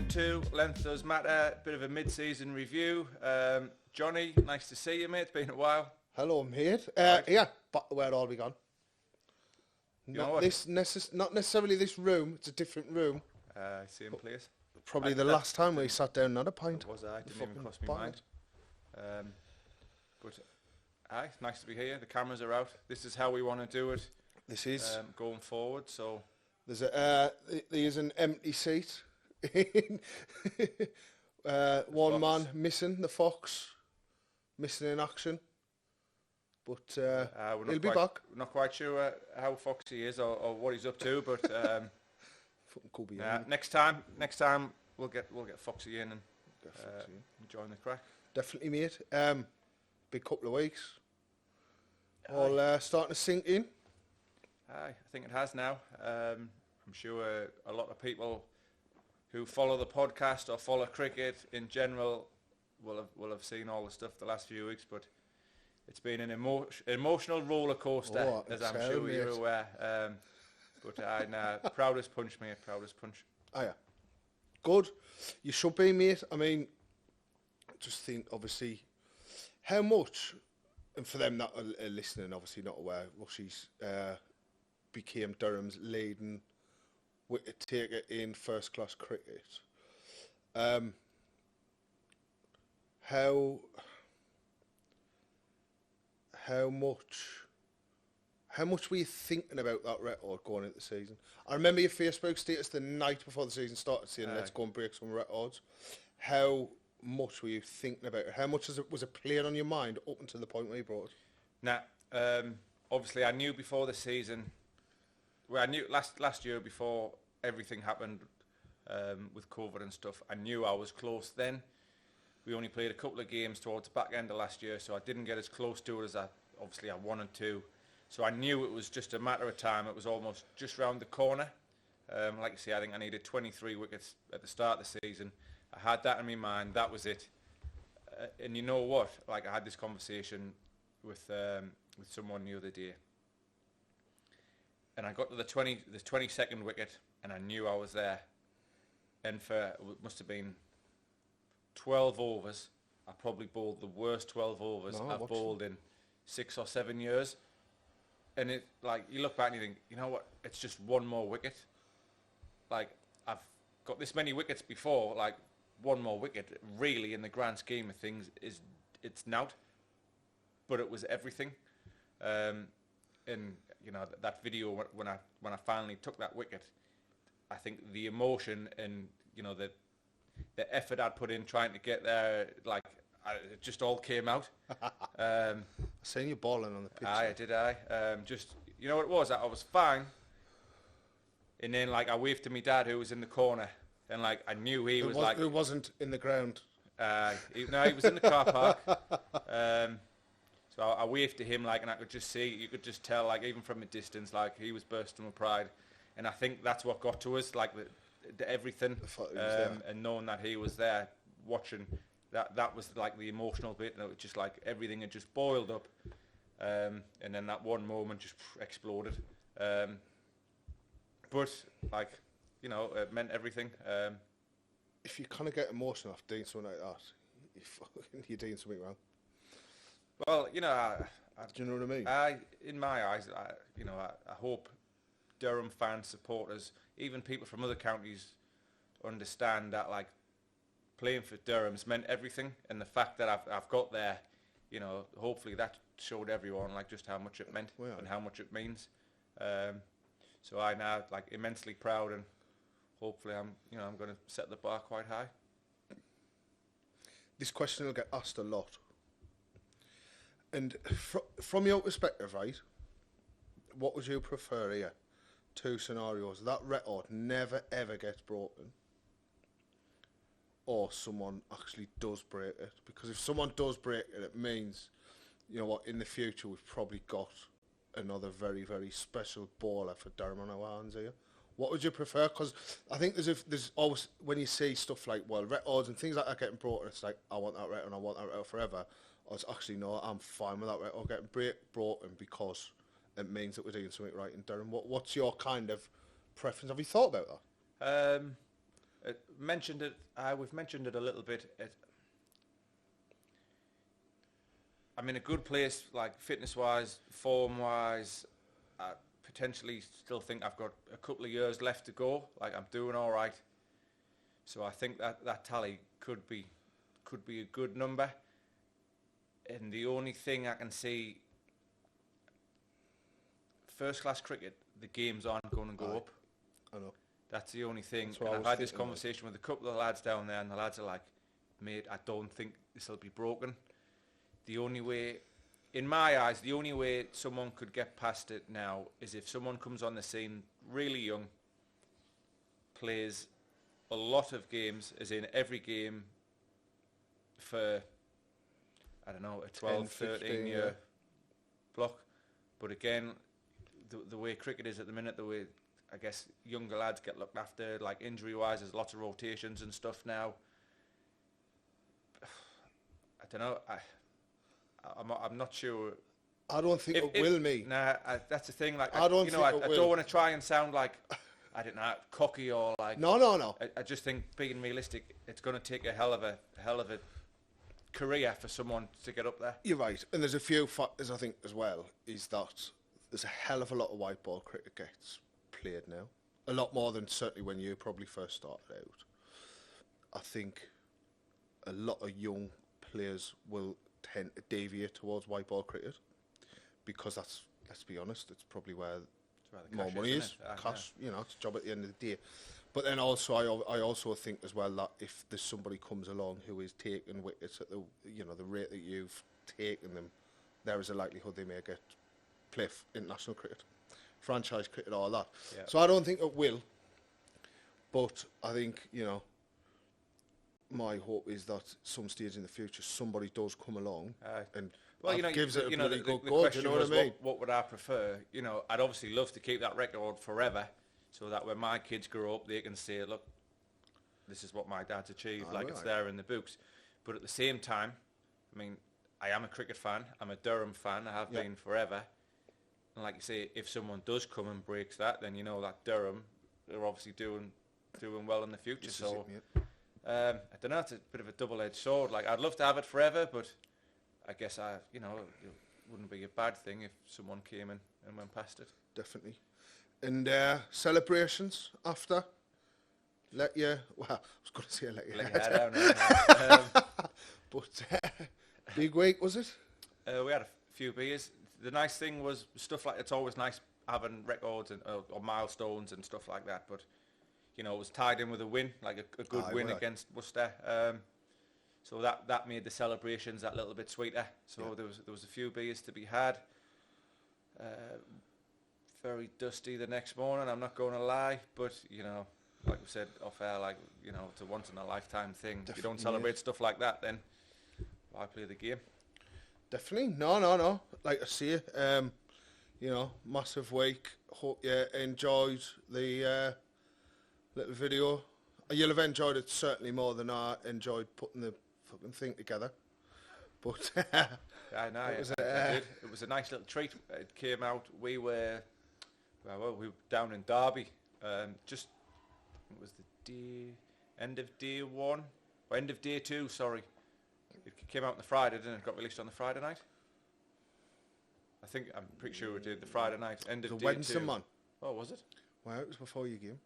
to Length Does Matter, bit of a mid-season review. Jonny, nice to see you, mate. It's been a while. Hello, mate. Right. Yeah, but where are we gone? Not necessarily this room. It's a different room. Same place. Probably the last time we sat down and had a pint. Was I? Didn't even cross my mind. But aye, nice to be here. The cameras are out. This is how we want to do it. This is going forward. So there's an empty seat. One man missing, the fox, missing in action. But he'll be back. We're not quite sure how foxy is or what he's up to, but could be next time we'll get Foxy in and join the crack. Definitely, mate. Big couple of weeks. All starting to sink in. I think it has now. I'm sure a lot of people who follow the podcast or follow cricket in general will have seen all the stuff the last few weeks, but it's been an emotional roller coaster, as I'm sure you're aware. But proudest punch, mate. Proudest punch. Oh yeah, good. You should be, mate. I mean, just think, obviously, how much, and for them that are listening, obviously not aware, Rushy's became Durham's leading wicket taker in first-class cricket. How much were you thinking about that record going into the season? I remember your Facebook status the night before the season started saying, let's go and break some records. How much were you thinking about it? How much was it playing on your mind up until the point where you brought it? Obviously I knew before the season, I knew last year before everything happened with COVID and stuff, I knew I was close then. We only played a couple of games towards the back end of last year, so I didn't get as close to it as I wanted to. So I knew it was just a matter of time. It was almost just round the corner. Like you say, I think I needed 23 wickets at the start of the season. I had that in my mind. That was it. And you know what? Like, I had this conversation with someone the other day, and I got to the 22nd wicket, and I knew I was there. And for it must have been 12 overs. I probably bowled the worst 12 overs I've bowled in 6 or 7 years. And it, like, you look back and you think, you know what? It's just one more wicket. Like, I've got this many wickets before. Like, one more wicket, really, in the grand scheme of things, it's nout. But it was everything. And you know, that video when I finally took that wicket, I think the emotion and, you know, the effort I'd put in trying to get there, like, it just all came out. I seen you balling on the pitch. I did. Just, you know what it was? I was fine, and then, like, I waved to my dad who was in the corner, and, like, I knew he was like, who wasn't in the ground. He was in the car park. So I waved to him, like, and I could just see, you could just tell, like, even from a distance, like, he was bursting with pride, and I think that's what got to us, like, the everything, and knowing that he was there watching. That was like the emotional bit, and it was just like everything had just boiled up, and then that one moment just exploded. But, like, you know, it meant everything. If you kind of get emotional after doing something like that, you're doing something wrong. Well, you know, do you know what I mean? In my eyes, I hope Durham fans, supporters, even people from other counties understand that, like, playing for Durham's meant everything, and the fact that I've got there, you know, hopefully that showed everyone, like, just how much it meant and how much it means. So I now, like, immensely proud, and hopefully I'm going to set the bar quite high. This question will get asked a lot, and from your perspective, right? What would you prefer here? Two scenarios: that record never ever gets broken, or someone actually does break it. Because if someone does break it, it means, you know what, in the future we've probably got another very, very special bowler for Durham on our hands here. What would you prefer? Because I think there's always, when you see stuff like, well, records and things like that getting broken, it's like, I want that record and I want that record forever. Or it's actually, no, I'm fine with that record getting broken because it means that we're doing something right in Durham. What's your kind of preference? Have you thought about that? Mentioned it. We've mentioned it a little bit. I'm in a good place, like fitness-wise, form-wise. I potentially still think I've got a couple of years left to go. Like I'm doing all right. So I think that tally could be a good number. And the only thing I can see, first-class cricket, the games aren't going to go up. I know. That's the only thing. And I've had this conversation with a couple of lads down there, and the lads are like, mate, I don't think this will be broken. The only way, in my eyes, the only way someone could get past it now is if someone comes on the scene really young, plays a lot of games, as in every game for, I don't know, a 12, 13 year block. But again, the way cricket is at the minute, the way I guess younger lads get looked after, like injury-wise, there's lots of rotations and stuff now. I don't know. I'm not sure. I don't think it will, me. Nah, that's the thing. Like, I don't don't want to try and sound like, I don't know, cocky or like. No. I just think, being realistic, it's going to take a hell of a career for someone to get up there. You're right, and there's a few factors I think as well. Is that there's a hell of a lot of white ball cricket gets played now, a lot more than certainly when you probably first started out. I think a lot of young players will tend to deviate towards white ball cricket because that's, let's be honest, it's probably where more money is. Cash, you know, it's a job at the end of the day. But then also, I also think as well that if there's somebody comes along who is taking wickets at the rate that you've taken them, there is a likelihood they may get play international cricket, franchise cricket, all that. Yeah. So I don't think it will, but I think, you know, my hope is that some stage in the future somebody does come along and gives it a bloody good go. Do you know what I mean? What would I prefer? You know, I'd obviously love to keep that record forever, so that when my kids grow up, they can say, look, this is what my dad's achieved. It's there in the books. But at the same time, I mean, I am a cricket fan. I'm a Durham fan. I have been forever. And like you say, if someone does come and breaks that, then you know that Durham are obviously doing well in the future. So I don't know. It's a bit of a double-edged sword. Like, I'd love to have it forever, but I guess it wouldn't be a bad thing if someone came in and went past it. Definitely. And celebrations after? I was going to say let your head down. But big week, was it? We had a few beers. The nice thing was stuff like, it's always nice having records and or milestones and stuff like that, but you know, it was tied in with a win, like a good win against Worcester. So that made the celebrations that little bit sweeter. So there was a few beers to be had. Very dusty the next morning, I'm not going to lie, but you know, like we said off air, like, you know, it's a once in a lifetime thing. Definitely, if you don't celebrate stuff like that, then why play the game? Definitely. No. Like I say, you know, massive week. Hope you enjoyed the little video. You'll have enjoyed it certainly more than I enjoyed putting the fucking thing together. But I know it was a nice little treat. It came out. We were down in Derby. Just it was the end of day 2. Sorry, it came out on the Friday, didn't it? Got released on the Friday night. I'm pretty sure we did the Friday night. End of day 2. Wednesday, man. Oh, was it? Well, it was before your game.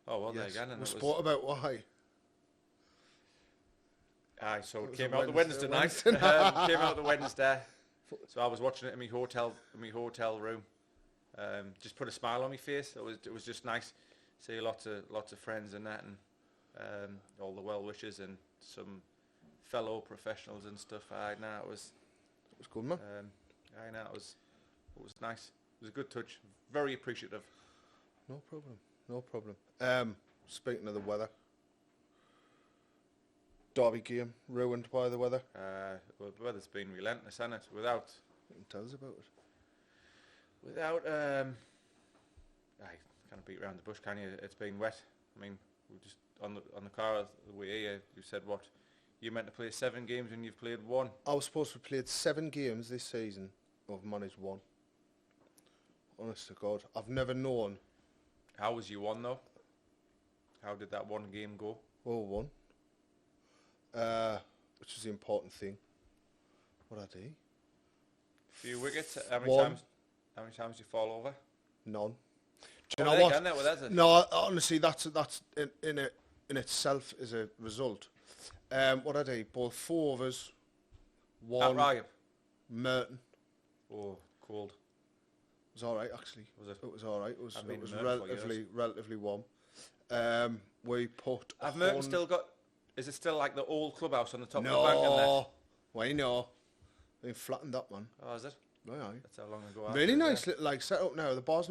Oh, well, yes. There again. We spoke about why. Aye, so it came out the Wednesday night. Came out the Wednesday. So I was watching it in my hotel room. Just put a smile on my face. It was just nice. See lots of friends and that, and all the well wishers and some fellow professionals and stuff. It was good, man. It was nice. It was a good touch. Very appreciative. No problem. Speaking of the weather, Derby game ruined by the weather. Well, the weather's been relentless, hasn't it? Without. Tell us about it. Without, I can't beat around the bush, can you? It's been wet. I mean, we just on the car the way here. You said what? You meant to play 7 games and you've played 1. I was supposed to have played 7 games this season. I've managed 1. Honest to God, I've never known. How was you 1 though? How did that one game go? Well, won. Which is the important thing. What I do? Few wickets. How many One. times? How many times did you fall over? None. Do you Oh, know what? Done that with that. No, honestly, that's in itself is a result. What I do? Ball 4 overs. One. Right. Merton. Oh, cold. It was all right, actually. Was it? It was all right. It was I've been in Merton for relatively warm. We put. Have Merton still got? Is it still like the old clubhouse on the top No. of the bank? And that? Why no? They've flattened that, man. Oh, is it? Aye, aye. That's how long ago. Really nice, little, like set up now. The bar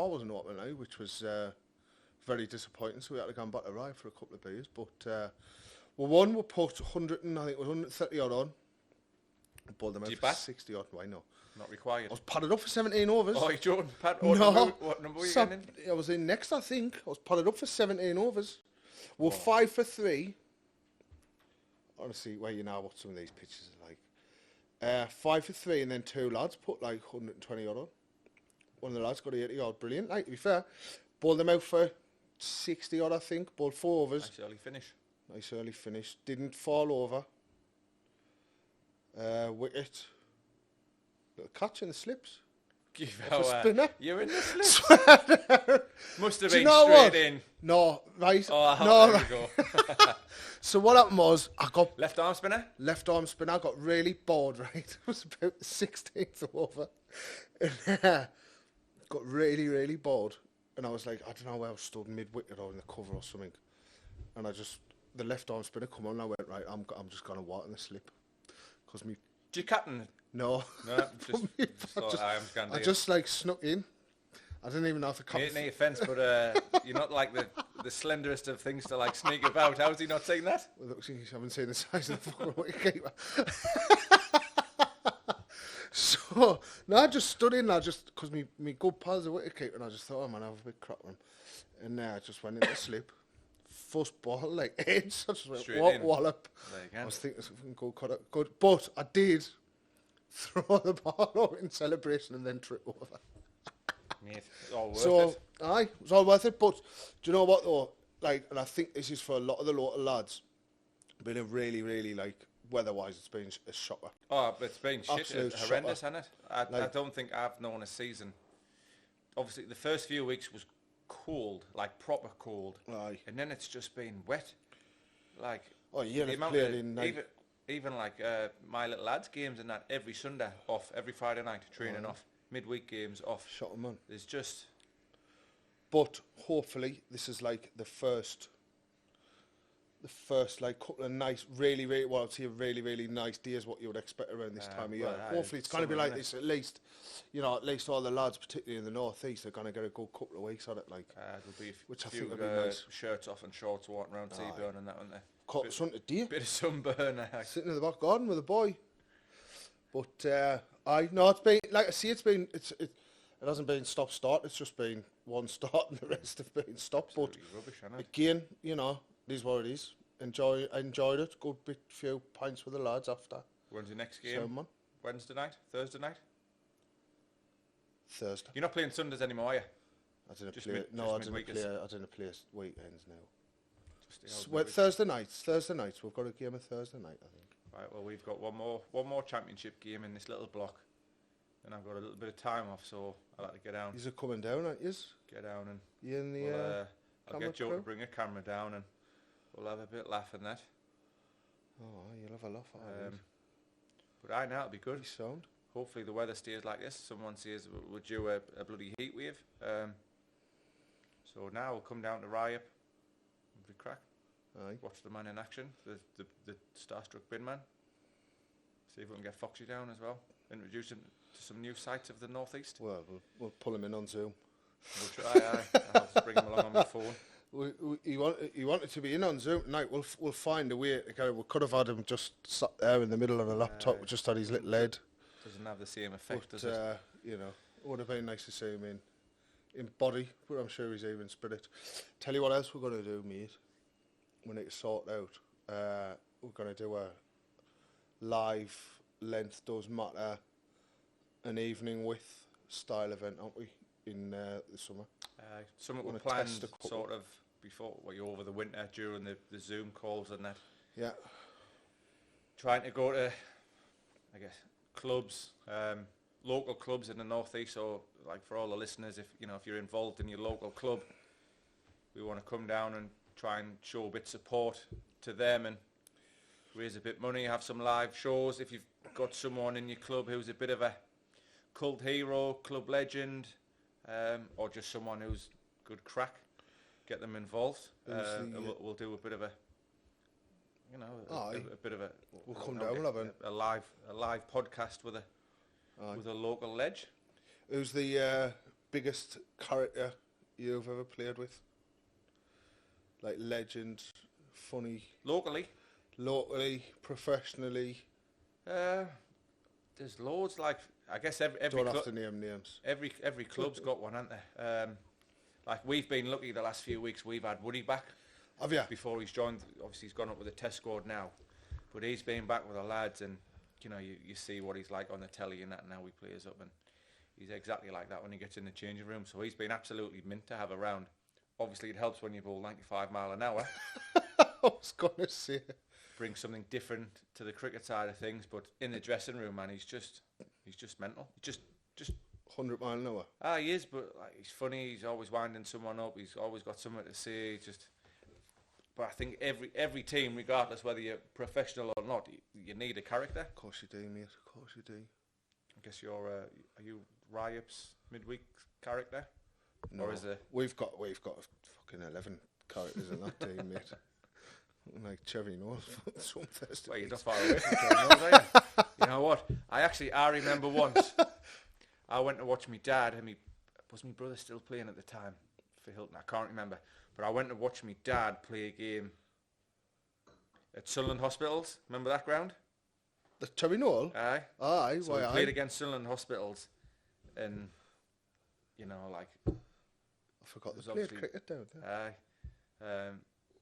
wasn't open now, which was very disappointing. So we had to go back to Rye for a couple of beers. But we put 100 and I think it was 130 odd on. Bought them out for 60 odd. Why no? Not required. I was padded up for 17 overs. Oh, you're joking, Pat? No. What number were you getting in? I was in next, I think. I was padded up for 17 overs. We're 5 for 3. Honestly, well, you know what some of these pitches are like. 5 for 3, and then 2 lads put like 120 odd on. One of the lads got 80 odd. Brilliant. Like, to be fair, bowled them out for 60 odd, I think. Bowled 4 overs. Nice early finish. Didn't fall over. Wicket. Little catch in the slips. Spinner. You're in the slips. Must have been straight in. No, right. Oh, no, there we go. So what happened was, I got... Left arm spinner? Left arm spinner. I got really bored, right? It was about the 16th over. And, got really, really bored. And I was like, I don't know where I was stood mid-wicket or in the cover or something. And the left arm spinner come on and I went, right, I'm just going to walk in the slip. Because me... Did you captain? No. No, I just like snuck in. I didn't even know if the captain... No offence, but you're not like the slenderest of things to like sneak about. How has he not seen that? Well, look, I haven't seen the size of the fucking wicketkeeper. So, no, I just stood in, because me good pal's a wicketkeeper, and I just thought, oh man, I have a big crack one. And I just went in the slip. First ball, like edge. I just went, wallop. I was thinking something good. But I did throw the ball out in celebration and then trip over. Mate, it's all worth it. Aye, it was all worth it. But do you know what though? Like, and I think this is for a lot of the local lads. Been a really, really like weather-wise, it's been a shocker. Oh, but it's been shit, horrendous, shocker. Hasn't it? I don't think I've known a season. Obviously, the first few weeks was cold, like proper cold. Aye. And then it's just been wet. Like, oh yeah, the amount played in even like my little lads games and that every Sunday off, every Friday night training off, midweek games off. Shot 'em on. There's just. But hopefully this is like the first like couple of nice, really, really nice days. What you would expect around this time of year. Hopefully it's going to be like this at least. You know, at least all the lads, particularly in the northeast, are going to get a good couple of weeks on it. Like, which I think would be nice. Shirts off and shorts walking around Seaburn and that, wouldn't they? Caught the sun today. Bit of sunburn. Sitting in the back garden with a boy. But it's been like I see. It hasn't been stop-start. It's just been one start and the rest have been stop. But rubbish, isn't it? Again, you know, it is what it is. I enjoyed it. Good few pints with the lads after. When's your next game? Wednesday night? Thursday night? Thursday. You're not playing Sundays anymore, are you? I didn't play weekends now. Thursday nights. We've got a game of Thursday night, I think. Right, well, we've got one more championship game in this little block. And I've got a little bit of time off, so I'll have to get down. You're coming down, aren't you? Get down and... You in the I'll get Joe to bring a camera down and we'll have a bit laugh in that. Oh, you'll have a laugh at it. But I know it'll be good. Sound. Hopefully the weather stays like this. Someone says we're due a bloody heat wave. So now we'll come down to Rye up. It'll be crack. Aye. Watch the man in action, the starstruck bin man. See if we can get Foxy down as well. Introduce him to some new sights of the northeast. Well, we'll pull him in on Zoom. We'll try. I'll just bring him along on my phone. He wanted to be in on Zoom tonight. We'll find a way to go. We could have had him just sat there in the middle of the laptop, just on his little head. Doesn't have the same effect, does it? You know, it would have been nice to see him in body, but I'm sure he's here in spirit. Tell you what else we're going to do, mate. We need to sort out. We're going to do a live length does matter, an evening with style event, aren't we? In the summer. Something we planned sort of before, over the winter during the Zoom calls and that. Yeah. Trying to go to, I guess, clubs, local clubs in the northeast. So, like for all the listeners, if you're involved in your local club, we want to come down and try and show a bit of support to them and raise a bit of money, have some live shows. If you've got someone in your club who's a bit of a cult hero, club legend, or just someone who's good crack, get them involved. We'll do a bit of a, a bit of a. We'll come down. We'll have a live podcast with a local ledge. Who's the biggest character you've ever played with? Like legend, funny. Locally, professionally. There's loads. Like I guess every don't have to name names. Every club's got one, haven't they? Like we've been lucky the last few weeks. We've had Woody back. Have you? Before he's joined, obviously he's gone up with the test squad now, but he's been back with the lads, and you see what he's like on the telly and that. And now he plays up, and he's exactly like that when he gets in the changing room. So he's been absolutely mint to have around. Obviously, it helps when you bowl 95 mile an hour. I was gonna say, bring something different to the cricket side of things, but in the dressing room, man, he's just mental. Just 100 mile an hour. He is, but like, he's funny. He's always winding someone up. He's always got something to say. But I think every team, regardless whether you're professional or not, you need a character. Of course you do, mate. Of course you do. I guess you're are you Ryup's midweek character? No, or is it? We've got fucking 11 characters in that team, mate. Like Cherry Nose. Some Thursday. Well, you're not far away from Cherry Nose, are you? You know what? I remember once. I went to watch my dad, and was my brother still playing at the time for Hilton? I can't remember. But I went to watch my dad play a game at Sunderland Hospitals. Remember that ground? The Cherry Knoll? Aye. Aye. So we played against Sunderland Hospitals, and like I forgot they played cricket down there. Aye.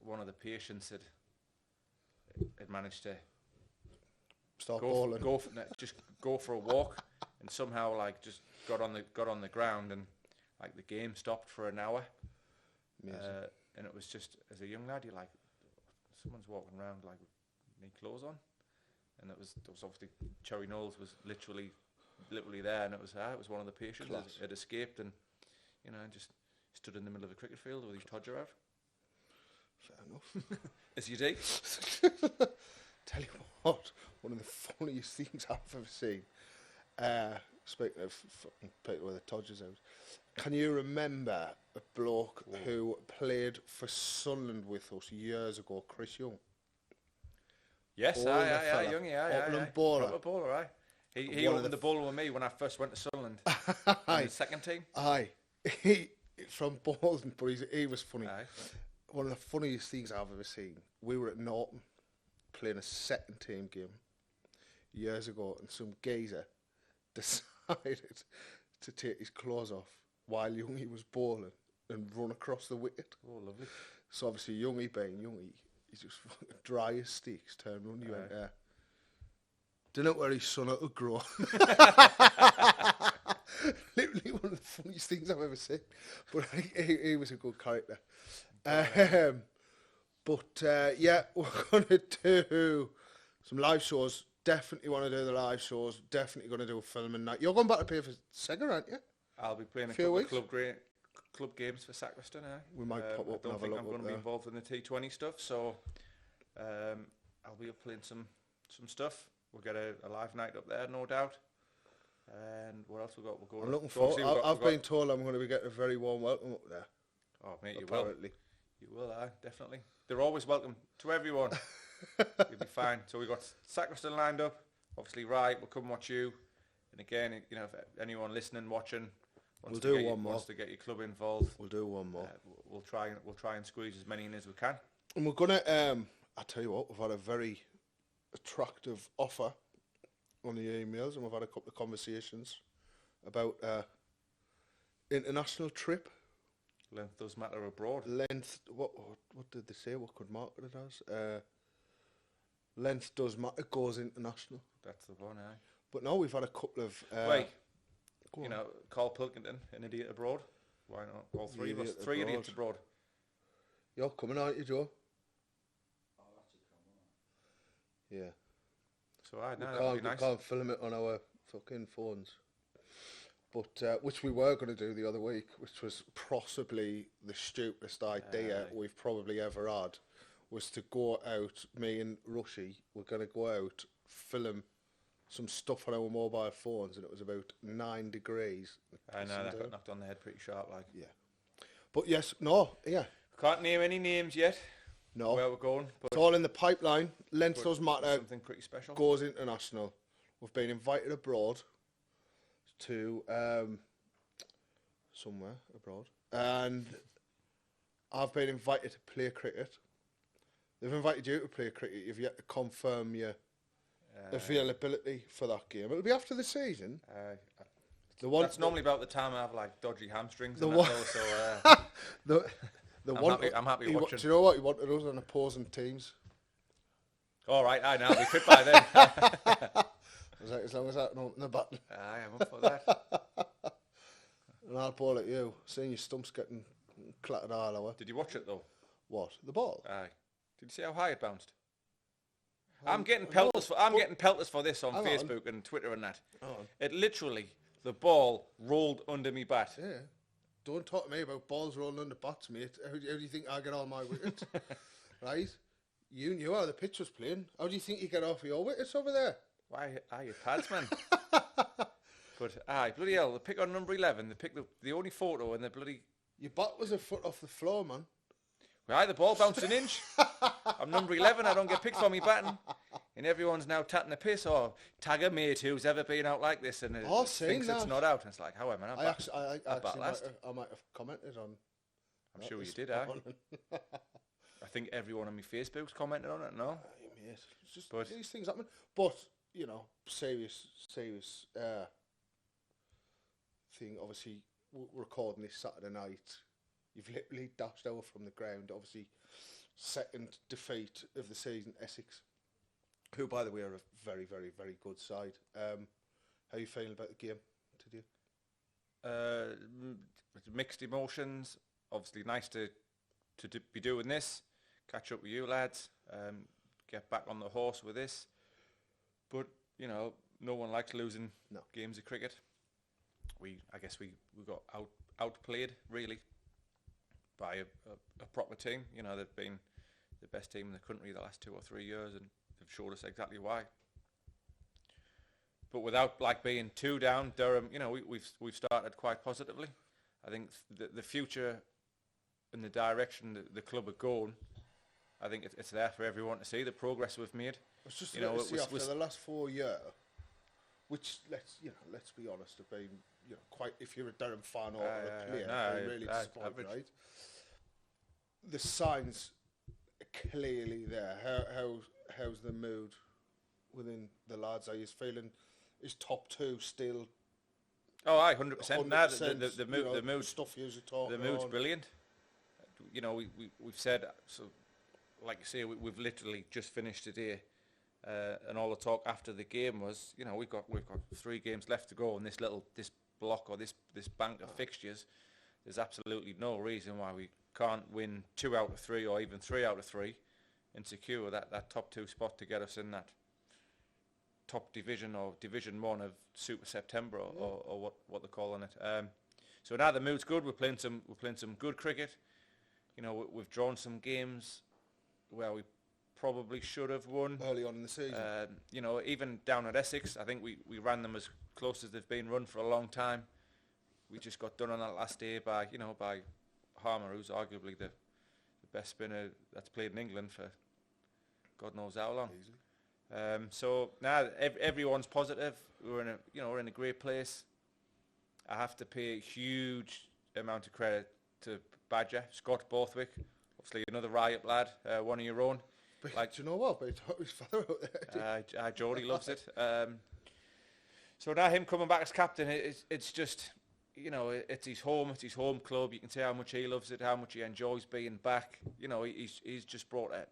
One of the patients had managed to start bowling. Go for a walk, and somehow like just got on the ground, and like the game stopped for an hour. And it was just, as a young lad, you're like, someone's walking around like with clothes on, and it was obviously Cherry Knowles was literally there, and it was one of the patients that had escaped, and just stood in the middle of a cricket field with his todger out. Fair enough. As you do. Tell you what, one of the funniest things I've ever seen. Speaking of fucking people with the todgers out, can you remember a bloke who played for Sunderland with us years ago, Chris Young? Yes, aye, Youngie, Upland bowler. Proper bowler, aye. He opened the bowler with me when I first went to Sunderland. In the second team. Aye. He from Bolton, but he was funny. Aye. One of the funniest things I've ever seen. We were at Norton playing a second team game years ago, and some geezer decided to take his clothes off while Youngie was bowling and run across the wicket. Oh, lovely. So obviously Youngie being Youngie, he's just fucking dry as sticks, turned around, he went, don't know where his son would grow. Literally one of the funniest things I've ever seen. But he was a good character. Yeah, we're going to do some live shows. Definitely want to do the live shows. Definitely going to do a filming night. You're going back to play for Sega, aren't you? I'll be playing a couple of club games for Sacriston. We might pop up and have a look. I don't think I'm going to be involved in the T20 stuff, so I'll be up playing some stuff. We'll get a live night up there, no doubt. And what else we got? We'll go. I'm looking forward. I've been told I'm going to be getting a very warm welcome up there. Oh, mate, apparently. You will, definitely. They're always welcome to everyone. You'll be fine. So we've got Sacriston lined up. Obviously, right, we'll come watch you. And again, if anyone listening, watching, wants to get your club involved, we'll do one more. We'll try and squeeze as many in as we can. And we're gonna. I tell you what, we've had a very attractive offer on the emails, and we've had a couple of conversations about international trip. Length does matter abroad. Length. What did they say? What could market it as? Length does matter. Goes international. That's the one, aye. But no, we've had a couple of. Carl Pilkington, an idiot abroad. Why not? All three of us. Three idiots abroad. You're coming, aren't you, Joe? Yeah. So that'd be nice. We can't film it on our fucking phones. But which we were going to do the other week, which was possibly the stupidest idea we've probably ever had, was to go out, me and Rushy, we're going to go out, film some stuff on our mobile phones, and it was about 9 degrees. I know, that got knocked on the head pretty sharp, like. Yeah. But yes, no, yeah. Can't name any names yet. No. Where we're going. But it's all in the pipeline. Length does matter. Something pretty special. Goes international. We've been invited abroad to somewhere abroad. And I've been invited to play cricket. They've invited you to play cricket. You've yet to confirm your availability for that game. It'll be after the season. That's normally about the time I have like dodgy hamstrings. I'm happy watching. Do you know what? You wanted us on opposing teams. All right, I'll be fit by then. As long as I can open the button. I am up for that. And I'll ball at you. Seeing your stumps getting clattered all over. Did you watch it though? What? The ball? Aye. Did you see how high it bounced? I'm getting pelters for this on Facebook and Twitter and that. It literally, the ball rolled under me bat. Yeah. Don't talk to me about balls rolling under bats, mate. How do you think I get all my wickets? Right? You knew how the pitch was playing. How do you think you get off your wickets over there? Why are you pads, man? But bloody hell, they pick on number 11. They pick the only photo and the bloody... Your bat was a foot off the floor, man. Right, the ball bounced an inch. I'm number 11, I don't get picked for me batting. And everyone's now tatting the piss, or tag a mate who's ever been out like this and thinks it's not out. And it's like, however, man, I might have commented on... I'm sure you did, I think everyone on my Facebook's commented on it, no? Mate, it's just these things happen. But, you know, serious thing, obviously, we're recording this Saturday night. You've literally dashed over from the ground, obviously, second defeat of the season, Essex, who, by the way, are a very, very, very good side. How are you feeling about the game today? Mixed emotions. Obviously, nice to be doing this. Catch up with you lads. Get back on the horse with this. But, you know, no one likes losing games of cricket. I guess we got outplayed, really, by a proper team. You know, they've been the best team in the country the last 2 or 3 years, and they've showed us exactly why. But without being too down, Durham, you know, we've started quite positively. I think the future and the direction the club are going, I think it's there for everyone to see the progress we've made. It's just after the last 4 years, which let's be honest, have been quite. If you're a Durham fan or a player, really disappointed, right? The signs are clearly there. How's the mood within the lads? Are you feeling? Is top 2 still? Oh, 100%. Now the mood stuff usually talking. The mood's brilliant. You know, we've said, so, like you say, we've literally just finished today, and all the talk after the game was, you know, we've got 3 games left to go, and this block or this bank of fixtures, there's absolutely no reason why we can't win 2 out of 3 or even 3 out of 3 and secure that top 2 spot to get us in that top division or Division 1 of Super September or what they're calling it. So now the mood's good. We're playing some good cricket. You know, we've drawn some games where we probably should have won early on in the season. You know, even down at Essex, I think we ran them as close as they've been run for a long time. We just got done on that last day by Harmer, who's arguably the best spinner that's played in England for God knows how long. Easily. So now everyone's positive. We're in a great place. I have to pay a huge amount of credit to Badger, Scott Borthwick, obviously another riot lad, one of your own. But do you know what? But he taught his father out there. Geordie loves it. So now him coming back as captain, it's just, you know, it's his home club. You can see how much he loves it, how much he enjoys being back. You know, he's just brought a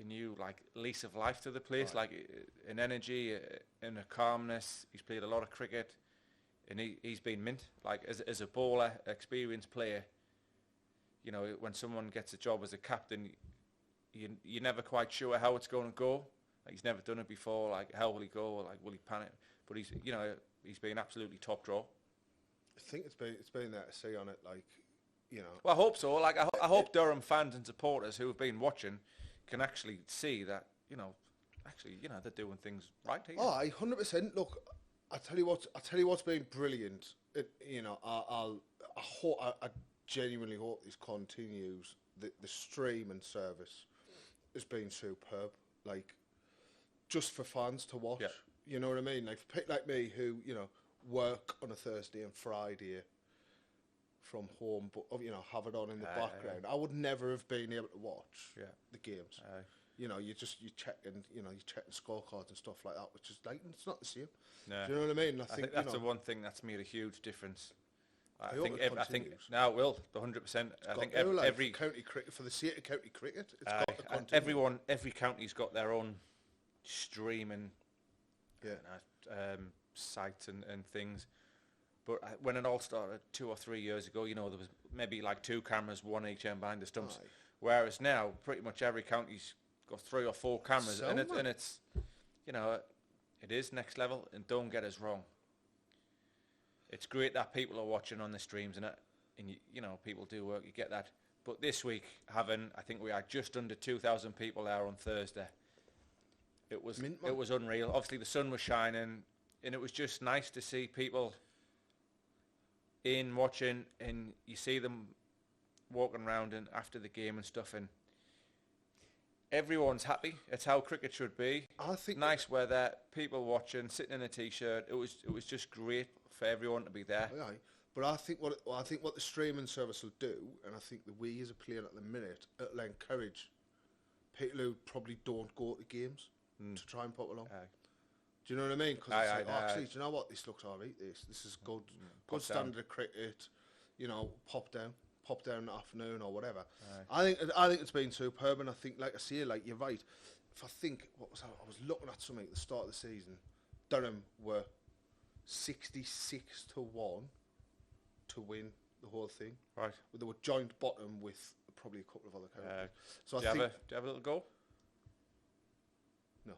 new like lease of life to the place, like an energy and a calmness. He's played a lot of cricket. and he's been mint. Like as a bowler, experienced player, you know, when someone gets a job as a captain, you're never quite sure how it's going to go. Like he's never done it before. Like how will he go? Like will he panic? But he's been absolutely top draw. I think it's been there to see on it, like, you know. Well, I hope so. Like I hope Durham fans and supporters who have been watching can actually see that, you know, they're doing things right here. Oh, 100%. Look, I tell you what's been brilliant. You know, I genuinely hope this continues. The stream and service has been superb. Like, just for fans to watch. Yeah. You know what I mean? Like, for people like me who, you know, work on a Thursday and Friday from home, but, you know, have it on in the background. I would never have been able to watch the games. You know, you're checking scorecards and stuff like that, which is like, it's not the same. No. Do you know what I mean? I think that's the one thing that's made a huge difference. I think now it will 100%. I think every county cricket, for the sake of county cricket, it's got to continue. Every county's got their own streaming sites and things. But when it all started 2 or 3 years ago, you know, there was maybe like 2 cameras, one each end behind the stumps. Aye. Whereas now, pretty much every county's got 3 or 4 cameras, and it's, you know, it is next level. And don't get us wrong, it's great that people are watching on the streams and you know, people do work. You get that. But this week, I think we had just under 2,000 people there on Thursday. It was unreal. Obviously, the sun was shining, and it was just nice to see people in watching, and you see them walking around and after the game and stuff, and everyone's happy. It's how cricket should be. I think nice weather, people watching, sitting in a t-shirt. It was just great for everyone to be there. Yeah, but I think what the streaming service will do, and I think the we as a player at the minute, it'll encourage people who probably don't go to games to try and put along. Do you know what I mean? Because actually, do you know what? This looks alright. This is good. Good standard of cricket. You know, pop down in the afternoon or whatever. I think it's been superb, and I think, like I say, like you're right. If I think I was looking at something at the start of the season, Durham were 66-1 to win the whole thing. Right. They were joint bottom with probably a couple of other counties. So do you have a little go? No.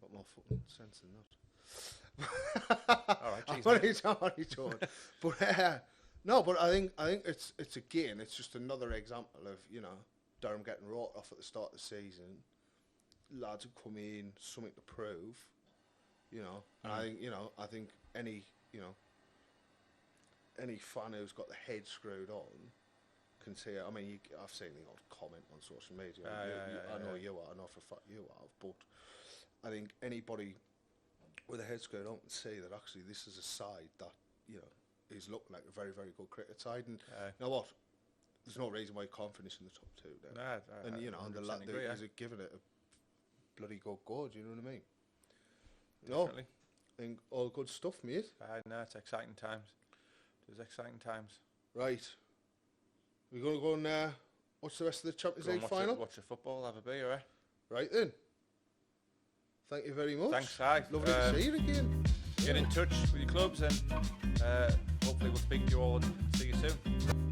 Got more fucking sense than that. All right, I'm only joking. But no, but I think it's again, it's just another example of, you know, Durham getting wrought off at the start of the season. Lads who come in, something to prove, you know. And I think any fan who's got the head screwed on can see it. I mean, I've seen the odd comment on social media. I know you are. I know for a fact you have. But I think anybody with a head screwed on can see that actually this is a side that, you know, is looking like a very, very good cricket side. And you know what? There's no reason why you can't finish in the top 2 there. And you know, and the lad is giving it a bloody good go. Do you know what I mean? Definitely. No, I think all good stuff, mate. No, it's exciting times. There's exciting times. Right. We're going to go and watch the rest of the Champions League final? Watch the football, have a beer, eh? Right then. Thank you very much. Thanks, Hi. Lovely to see you again. Get in touch with your clubs, and hopefully we'll speak to you all and see you soon.